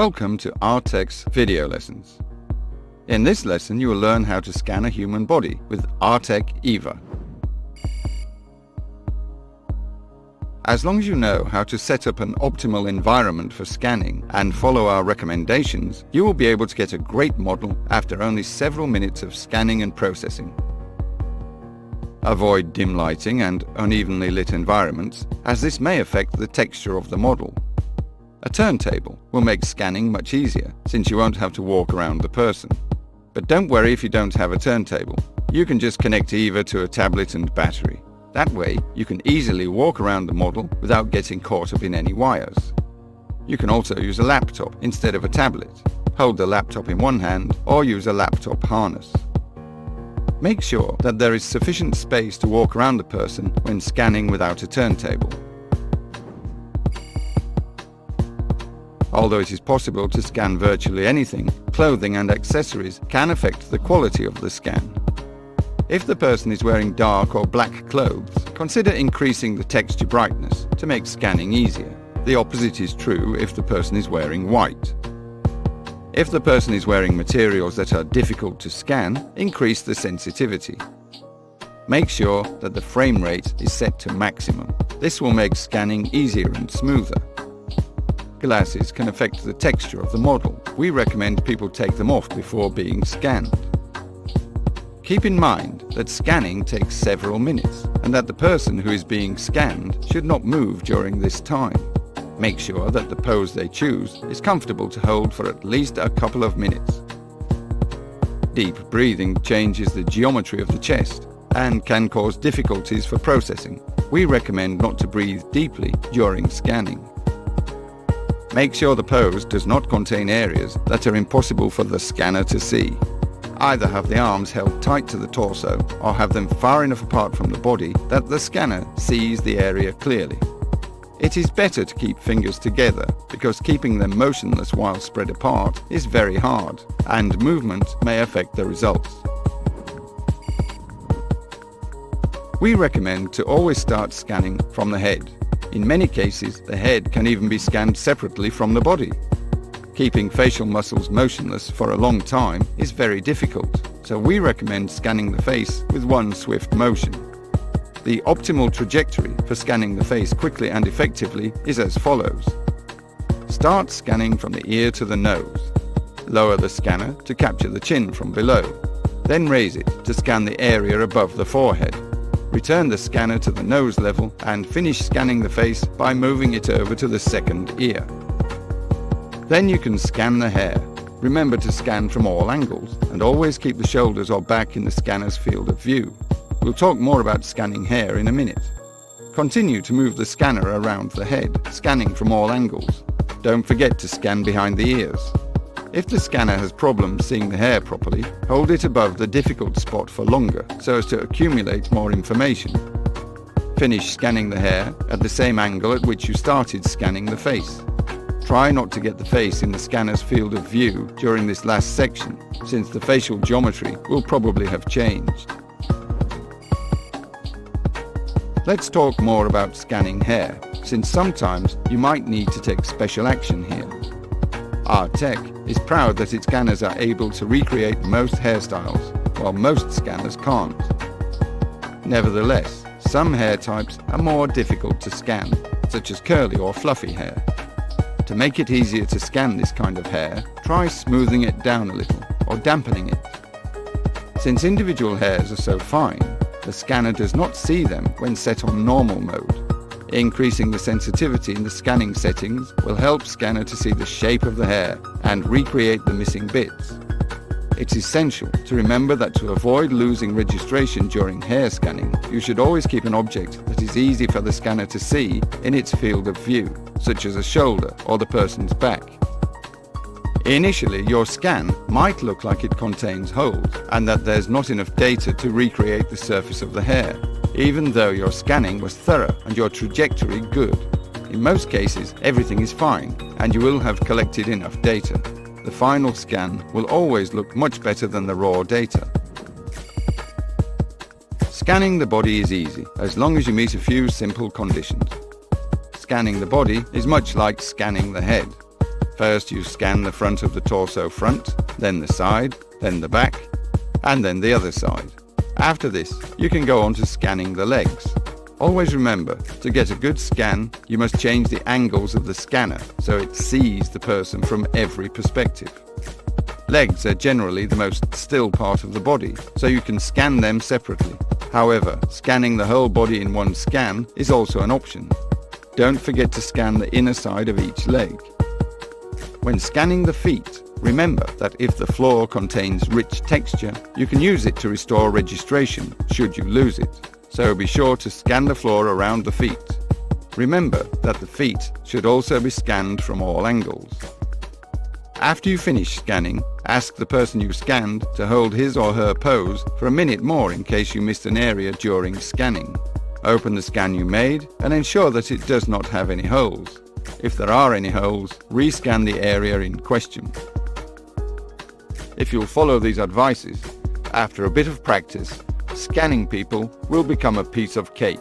Welcome to Artec's video lessons. In this lesson you will learn how to scan a human body with Artec Eva. As long as you know how to set up an optimal environment for scanning and follow our recommendations, you will be able to get a great model after only several minutes of scanning and processing. Avoid dim lighting and unevenly lit environments, as this may affect the texture of the model. A turntable will make scanning much easier, since you won't have to walk around the person. But don't worry if you don't have a turntable. You can just connect Eva to a tablet and battery. That way, you can easily walk around the model without getting caught up in any wires. You can also use a laptop instead of a tablet. Hold the laptop in one hand or use a laptop harness. Make sure that there is sufficient space to walk around the person when scanning without a turntable. Although it is possible to scan virtually anything, clothing and accessories can affect the quality of the scan. If the person is wearing dark or black clothes, consider increasing the texture brightness to make scanning easier. The opposite is true if the person is wearing white. If the person is wearing materials that are difficult to scan, increase the sensitivity. Make sure that the frame rate is set to maximum. This will make scanning easier and smoother. Glasses can affect the texture of the model. We recommend people take them off before being scanned. Keep in mind that scanning takes several minutes and that the person who is being scanned should not move during this time. Make sure that the pose they choose is comfortable to hold for at least a couple of minutes. Deep breathing changes the geometry of the chest and can cause difficulties for processing. We recommend not to breathe deeply during scanning. Make sure the pose does not contain areas that are impossible for the scanner to see. Either have the arms held tight to the torso or have them far enough apart from the body that the scanner sees the area clearly. It is better to keep fingers together because keeping them motionless while spread apart is very hard, and movement may affect the results. We recommend to always start scanning from the head. In many cases, the head can even be scanned separately from the body. Keeping facial muscles motionless for a long time is very difficult, so we recommend scanning the face with one swift motion. The optimal trajectory for scanning the face quickly and effectively is as follows. Start scanning from the ear to the nose. Lower the scanner to capture the chin from below. Then raise it to scan the area above the forehead. Return the scanner to the nose level and finish scanning the face by moving it over to the second ear. Then you can scan the hair. Remember to scan from all angles and always keep the shoulders or back in the scanner's field of view. We'll talk more about scanning hair in a minute. Continue to move the scanner around the head, scanning from all angles. Don't forget to scan behind the ears. If the scanner has problems seeing the hair properly, hold it above the difficult spot for longer so as to accumulate more information. Finish scanning the hair at the same angle at which you started scanning the face. Try not to get the face in the scanner's field of view during this last section, since the facial geometry will probably have changed. Let's talk more about scanning hair, since sometimes you might need to take special action here. Artec is proud that its scanners are able to recreate most hairstyles, while most scanners can't. Nevertheless, some hair types are more difficult to scan, such as curly or fluffy hair. To make it easier to scan this kind of hair, try smoothing it down a little or dampening it. Since individual hairs are so fine, the scanner does not see them when set on normal mode. Increasing the sensitivity in the scanning settings will help scanner to see the shape of the hair and recreate the missing bits. It's essential to remember that to avoid losing registration during hair scanning, you should always keep an object that is easy for the scanner to see in its field of view, such as a shoulder or the person's back. Initially, your scan might look like it contains holes and that there's not enough data to recreate the surface of the hair, even though your scanning was thorough and your trajectory good. In most cases, everything is fine and you will have collected enough data. The final scan will always look much better than the raw data. Scanning the body is easy, as long as you meet a few simple conditions. Scanning the body is much like scanning the head. First you scan the front of the torso front, then the side, then the back, and then the other side. After this, you can go on to scanning the legs. Always remember, to get a good scan, you must change the angles of the scanner so it sees the person from every perspective. Legs are generally the most still part of the body, so you can scan them separately. However, scanning the whole body in one scan is also an option. Don't forget to scan the inner side of each leg. When scanning the feet, remember that if the floor contains rich texture, you can use it to restore registration should you lose it. So be sure to scan the floor around the feet. Remember that the feet should also be scanned from all angles. After you finish scanning, ask the person you scanned to hold his or her pose for a minute more in case you missed an area during scanning. Open the scan you made and ensure that it does not have any holes. If there are any holes, rescan the area in question. If you'll follow these advices, after a bit of practice, scanning people will become a piece of cake.